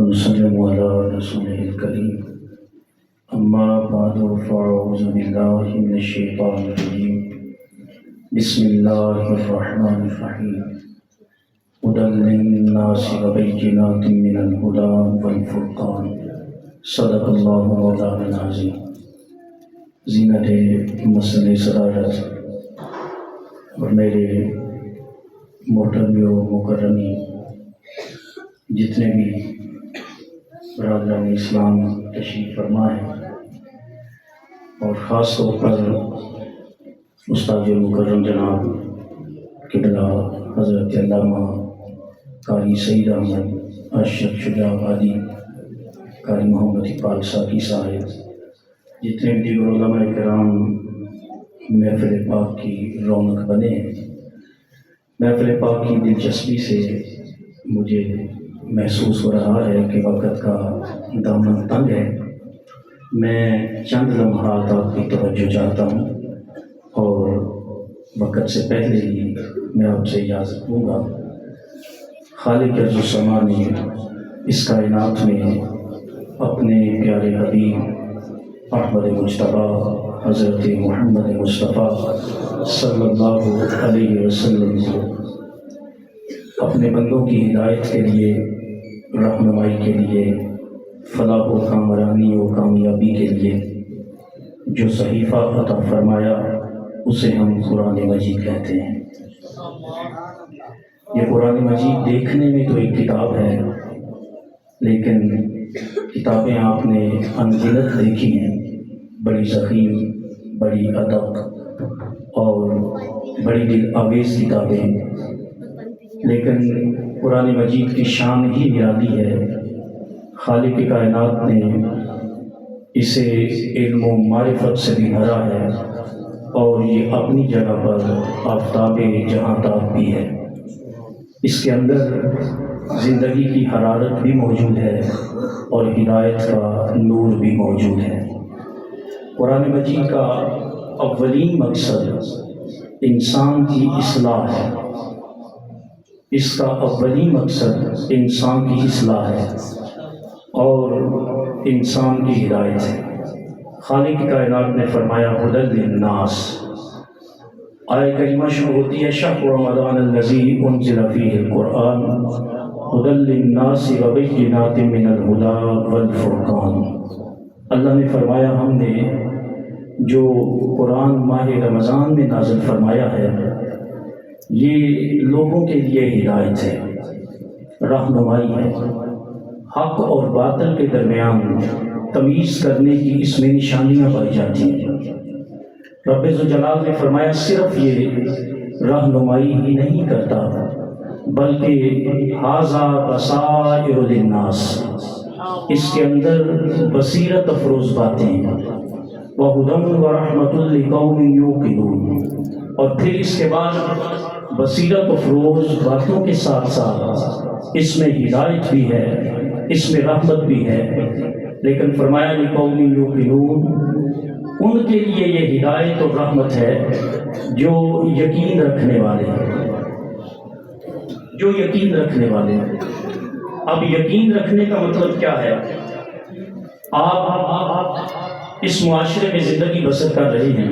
ونسلم على رسوله الكريم أما بعد فأعوذ بالله من الشيطان الرجيم بسم الله الرحمن الرحيم هدى للناس وبينات من الهدى والفرقان صدق الله مولانا العظيم۔ زینت مسئلہ صدارت اور میرے محترم و مکرمی جتنے بھی برادران اسلام تشریف فرما ہیں، اور خاص طور پر استاد مکرم جناب قبلہ حضرت علامہ قاری سعید احمد ارشد شجاع آبادی، قاری محمد اقبال ساقی صاحب، جتنے بھی دیگر علماء کرام محفل پاک کی رونق بنے ہیں۔ محفل پاک کی دلچسپی سے مجھے محسوس ہو رہا ہے کہ وقت کا دامن تنگ ہے۔ میں چند لمحات آپ کی توجہ چاہتا ہوں، اور وقت سے پہلے ہی میں آپ سے اجازت لوں گا۔ خالق ارض و سما نے اس کائنات میں اپنے پیارے حبیب احمد مجتبیٰ حضرت محمد مصطفیٰ صلی اللہ علیہ وسلم کو اپنے بندوں کی ہدایت کے لیے، رہنمائی کے لیے، فلاح و کامرانی و کامیابی کے لیے جو صحیفہ عطا فرمایا اسے ہم قرآن مجید کہتے ہیں۔ یہ قرآن مجید دیکھنے میں تو ایک کتاب ہے، لیکن کتابیں آپ نے انگنت دیکھی ہیں، بڑی ضخیم، بڑی ادق اور بڑی دل آویز کتابیں، لیکن قرآن مجید کی شان ہی نرالی ہے۔ خالق کائنات نے اسے علم و معرفت سے بھی بھرا ہے، اور یہ اپنی جگہ پر آفتاب جہاں تاب بھی ہے۔ اس کے اندر زندگی کی حرارت بھی موجود ہے اور ہدایت کا نور بھی موجود ہے۔ قرآن مجید کا اولین مقصد انسان کی اصلاح ہے۔ اس کا اولین مقصد انسان کی اصلاح ہے اور انسان کی ہدایت ہے۔ خالق کائنات نے فرمایا ہدی للناس۔ آیہ کریمہ شروع ہوتی ہے شہر رمضان الذی انزل فیہ القرآن ہدی للناس وبینات من الہدی والفرقان۔ اللہ نے فرمایا ہم نے جو قرآن ماہ رمضان میں نازل فرمایا ہے یہ لوگوں کے لیے ہدایت ہے، رہنمائی ہے، حق اور باطل کے درمیان تمیز کرنے کی اس میں نشانیاں پائی جاتی ہیں۔ رب ذوالجلال نے فرمایا صرف یہ رہنمائی ہی نہیں کرتا بلکہ ھذا بصائر للناس، اس کے اندر بصیرت افروز باتیں ہیں، وَھَدًى وَرَحْمَةٌ لِقَوْمٍ يُوقِنُونَ، اور پھر اس کے بعد بصیرت افروز باتوں کے ساتھ ساتھ اس میں ہدایت بھی ہے، اس میں رحمت بھی ہے، لیکن فرمایا لِقَوْمٍ يُوقِنُونَ، ان کے لیے یہ ہدایت اور رحمت ہے جو یقین رکھنے والے ہیں، جو یقین رکھنے والے ہیں۔ اب یقین رکھنے کا مطلب کیا ہے؟ آپ اس معاشرے میں زندگی بسر کر رہے ہیں،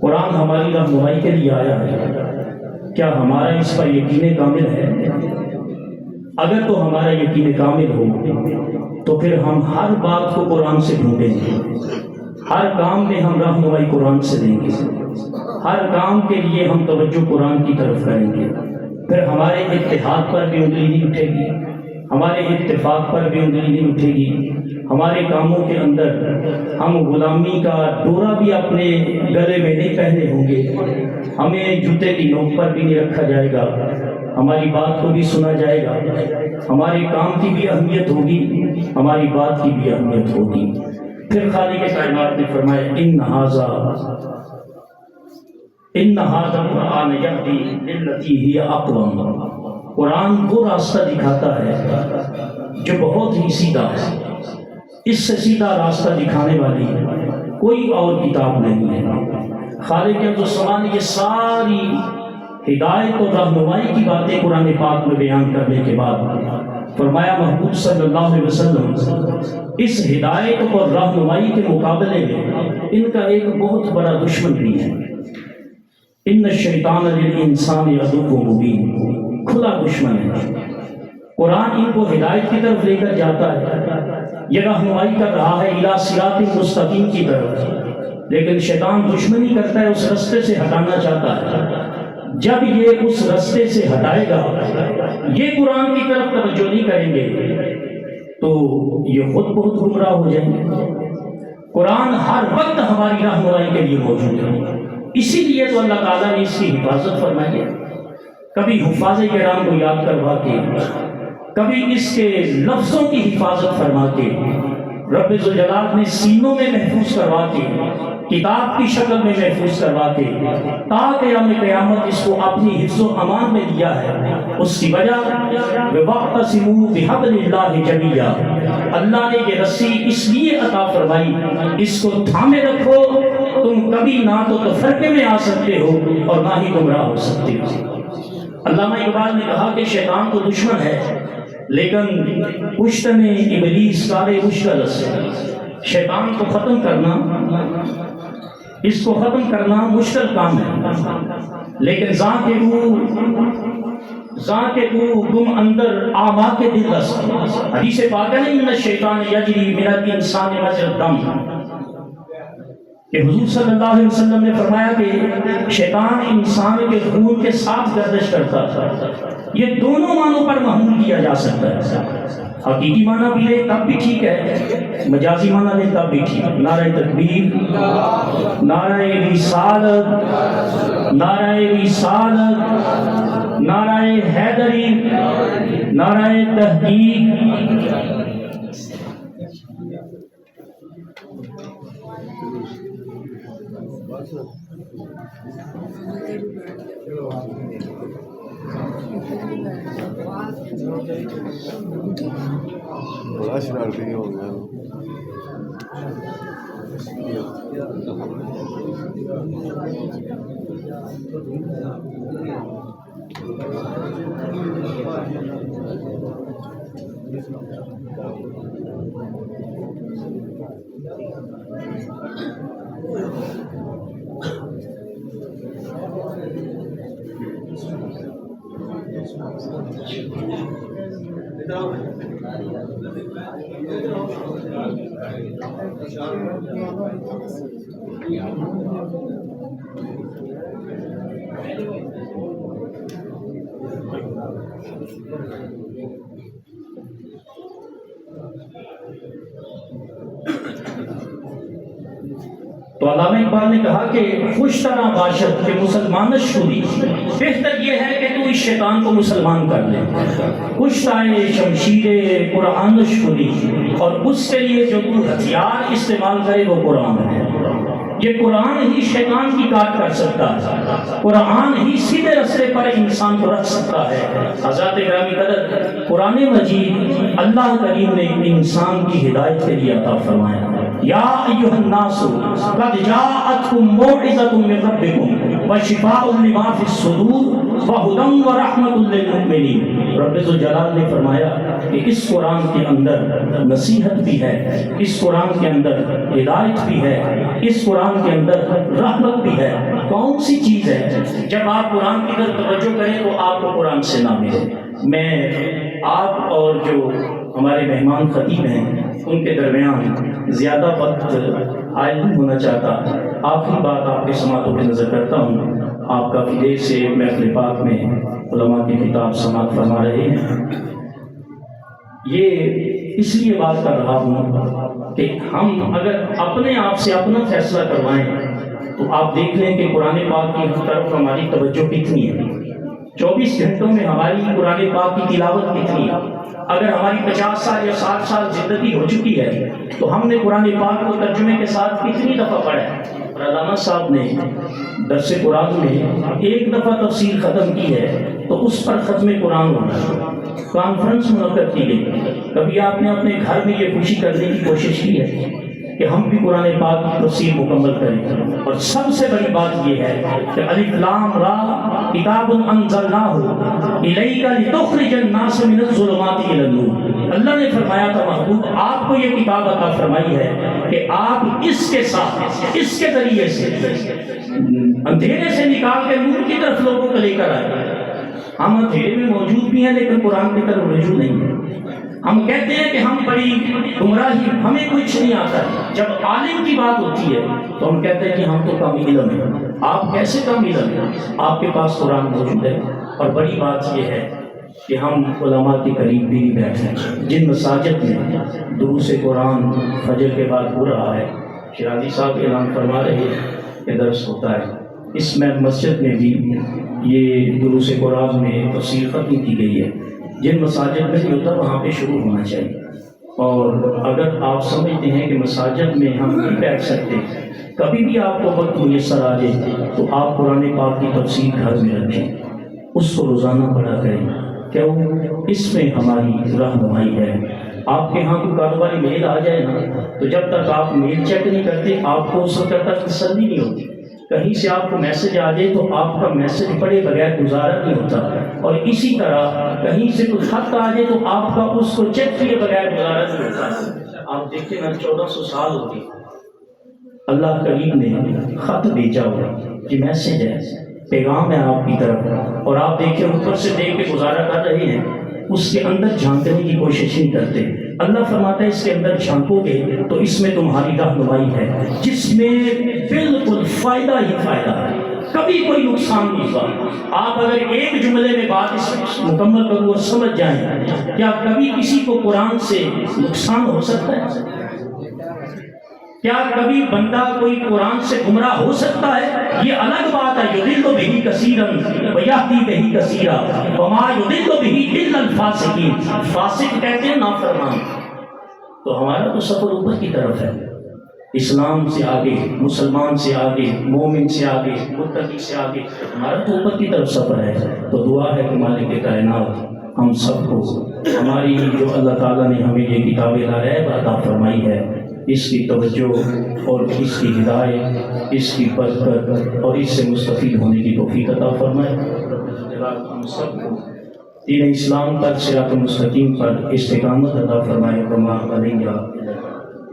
قرآن ہماری رہنمائی کے لیے آیا ہے، کیا ہمارا اس پر یقین کامل ہے؟ اگر تو ہمارا یقین کامل ہو تو پھر ہم ہر بات کو قرآن سے ڈھونڈیں گے، ہر کام میں ہم رہنمائی قرآن سے دیں گے، ہر کام کے لیے ہم توجہ قرآن کی طرف کریں گے، پھر ہمارے اتحاد پر بھی انگلی نہیں اٹھے گی، ہمارے اتفاق پر بھی انگلی نہیں اٹھے گی، ہمارے کاموں کے اندر ہم غلامی کا ڈورا بھی اپنے گلے میں نہیں پہنے ہوں گے، ہمیں جوتے کی نوک پر بھی نہیں رکھا جائے گا، ہماری بات کو بھی سنا جائے گا، ہمارے کام کی بھی اہمیت ہوگی، ہماری بات کی بھی اہمیت ہوگی۔ پھر خالق کائنات نے فرمایا ان ھذا القرآن یہدی للتی ہی اقوم، قرآن وہ راستہ دکھاتا ہے جو بہت ہی سیدھا ہے، اس سے سیدھا راستہ دکھانے والی کوئی اور کتاب نہیں ہے۔ خالق السماء نے یہ ساری ہدایت اور رہنمائی کی باتیں قرآن پاک میں بیان کرنے کے بعد فرمایا محبوب صلی اللہ علیہ وسلم اس ہدایت اور رہنمائی کے مقابلے میں ان کا ایک بہت بڑا دشمن بھی ہے. ان الشیطان للانسان عدو مبین، کھلا دشمن ہے. قرآن ان کو ہدایت کی طرف لے کر جاتا ہے، یہ رہنمائی کر رہا ہے الی صراط مستقیم کی طرف، لیکن شیطان دشمنی کرتا ہے، اس رستے سے ہٹانا چاہتا ہے. جب یہ اس رستے سے ہٹائے گا، یہ قرآن کی طرف توجہ نہیں کریں گے تو یہ خود بہت گمراہ ہو جائیں گے. قرآن ہر وقت ہماری رہنمائی کے لیے موجود ہے، اسی لیے تو اللہ تعالیٰ نے اس کی حفاظت فرمائی ہے. کبھی حفاظ کرام کو یاد کروا کے، کبھی اس کے لفظوں کی حفاظت فرما کے، رب ذوالجلال نے سینوں میں محفوظ کروا کے، کتاب کی شکل میں محفوظ کروا کے، تا قیام قیامت اس کو اپنی حفظ و امان میں دیا ہے. اس کی وجہ وَوَاعْتَصِمُوا بِحَبْلِ اللَّهِ جَمِيعًا، اللہ نے یہ رسی اس لیے عطا فرمائی، اس کو تھامے رکھو، تم کبھی نہ تو تفرقے میں آ سکتے ہو اور نہ ہی گمراہ ہو سکتے ہو. علامہ اقبال نے کہا کہ شیطان تو دشمن ہے، لیکن پشتن ابلیس کارے مشکل سے، شیطان کو ختم کرنا، اس کو ختم کرنا مشکل کام ہے، لیکن ذات روح گم اندر آما کے دل رس. حدیث پاک ہے ان الشیطان یجری من الانسان مجرى الدم، کہ حضور صلی اللہ علیہ وسلم نے فرمایا کہ شیطان انسان کے خون کے ساتھ گردش کرتا تھا. یہ دونوں معنوں پر محمول کیا جا سکتا ہے، حقیقی معنی بھی لے تب بھی ٹھیک ہے، مجازی معنی لے تب بھی ٹھیک. نعرہ تکبیر، نعرہ رسالت، نعرہ رسالت، نعرہ حیدری، نعرہ تحقیق. بڑا شرارتی ہو گیا. تو علامہ اقبال نے کہا کہ خوش طرح باشد کہ مسلمان شوری، بہتر یہ ہے کہ تو اس شیطان کو مسلمان کر لے. خوش طرح شمشیر قرآن شوری، اور اس کے لیے جو تو ہتھیار استعمال کرے وہ قرآن ہے. یہ قرآن ہی شیطان کی کاٹ کر سکتا ہے، قرآن ہی سیدھے رستے پر انسان کو رکھ سکتا ہے. حضرات گرامی قدر، قرآن مجید اللہ کریم نے انسان کی ہدایت کے لیے عطا فرمایا. یا ایھا الناس قد جاءتکم موعظۃ من ربکم وشفاء لما فی الصدور وہدی ورحمۃ للمؤمنین. رب ذوالجلال نے فرمایا کہ اس قرآن کے اندر نصیحت بھی ہے، اس قرآن کے اندر ہدایت بھی ہے، اس قرآن کے اندر رحمت بھی ہے. کون سی چیز ہے؟ جب آپ قرآن کی طرف توجہ کریں تو آپ کو قرآن سے نہ ملے. میں آپ اور جو ہمارے مہمان خطیب ہیں ان کے درمیان زیادہ وقت عائد نہیں ہونا چاہتا. آخری بات آپ کے سماعتوں پہ نظر کرتا ہوں. آپ کافی دیر سے محفل پاک میں علماء کی کتاب سماعت فرما رہے ہیں. یہ اس لیے بات کر رہا ہوں کہ ہم اگر اپنے آپ سے اپنا فیصلہ کروائیں تو آپ دیکھ لیں کہ قرآن پاک کی طرف ہماری توجہ کتنی ہے. 24 گھنٹوں میں ہماری قرآن پاک کی تلاوت کتنی ہے. اگر ہماری 50 سال یا 60 سال زندگی ہو چکی ہے تو ہم نے قرآن پاک کو ترجمے کے ساتھ کتنی دفعہ پڑھا ہے. اور علامہ صاحب نے درس قرآن میں ایک دفعہ تفسیر ختم کی ہے تو اس پر ختم قرآن ہونا ہے. کانفرنس منعقد کی گئی. کبھی آپ نے اپنے گھر میں یہ خوشی کرنے کی کوشش کی ہے کہ ہم بھی قرآن پاک کی تفسیر مکمل کریں. اور سب سے بڑی بات یہ ہے کہ الف لام را کتاب انزلناہ الیک لتخرج الناس من الظلمات الی النور. اللہ نے فرمایا تھا محبوب آپ کو یہ کتاب عطا فرمائی ہے کہ آپ اس کے ساتھ اس کے ذریعے سے اندھیرے سے نکال کے نور کی طرف لوگوں کو لے کر آئے. ہم اندھیرے میں موجود بھی ہیں لیکن قرآن کی طرف رجوع نہیں ہے. ہم کہتے ہیں کہ ہم بڑی گمراہی ہمیں کچھ نہیں آتا. جب عالم کی بات ہوتی ہے تو ہم کہتے ہیں کہ ہم تو کم علم ہیں. آپ کیسے کم علم ہیں؟ آپ کے پاس قرآن موجود ہے. اور بڑی بات یہ ہے کہ ہم علماء کے قریب بھی نہیں بیٹھے. جن مساجد میں دروس قرآن فجر کے بعد ہو رہا ہے، شیرازی صاحب اعلان فرما رہے ہیں کہ درس ہوتا ہے، اس میں مسجد میں بھی یہ دروس قرآن میں تفسیر ختم کی گئی ہے. جن مساجد میں نہیں ہوتا وہاں پہ شروع ہونا چاہیے. اور اگر آپ سمجھتے ہیں کہ مساجد میں ہم نہیں بیٹھ سکتے، کبھی بھی آپ کو وقت میسر آ جائے تو آپ قرآن پاک کی تفسیر گھر میں رکھیں، اس کو روزانہ پڑھا کریں. کیوں؟ اس میں ہماری رہنمائی ہے. آپ کے ہاں کوئی کاروباری میل آ جائے نا تو جب تک آپ میل چیک نہیں کرتے آپ کو اس وقت تک تسلی نہیں ہوتی. کہیں سے آپ کو میسج آ جائے تو آپ کا میسج پڑھے بغیر گزارا نہیں ہوتا. اور اسی طرح کہیں سے کوئی خط آ جائے تو آپ کا اس کو چیک کیے بغیر گزارا نہیں ہوتا. آپ دیکھیں نا 1400 سال ہوتی اللہ کریم نے خط بھیجا ہوا، یہ میسج ہے، پیغام ہے آپ کی طرف، اور آپ دیکھیں اوپر سے دیکھ کے گزارا کر رہے ہیں، اس کے اندر جھانکنے کی کوشش نہیں کرتے. اللہ فرماتا ہے اس کے اندر جھانکو گے تو اس میں تمہاری رہنمائی ہے، جس میں بالکل فائدہ ہی فائدہ ہے، کبھی کوئی نقصان نہیں ہوا. آپ اگر ایک جملے میں بات اس مکمل کرو اور سمجھ جائیں، کیا کبھی کسی کو قرآن سے نقصان ہو سکتا ہے؟ کیا کبھی بندہ کوئی قرآن سے گمراہ ہو سکتا ہے؟ یہ الگ بات ہے. یضل بہ کثیرا ویہدی بہ کثیرا وما یضل بہ الا الفاسقین. فاسق کہتے ہیں نافرمان. تو ہمارا تو سفر اوپر کی طرف ہے، اسلام سے آگے، مسلمان سے آگے، مومن سے آگے، متقی سے آگے، ہمارا تو اوپر کی طرف سفر ہے. تو دعا ہے کہ مالک کائنات ہم سب کو ہماری جو اللہ تعالیٰ نے ہمیں یہ کتاب الہیہ عطا فرمائی ہے، اس کی توجہ اور اس کی ہدایت، اس کی برکت اور اس سے مستفید ہونے کی توفیق عطا فرمائے. ہم سب کو دین اسلام پر صراط مستقیم پر استقامت عطا فرمائے. وما علینا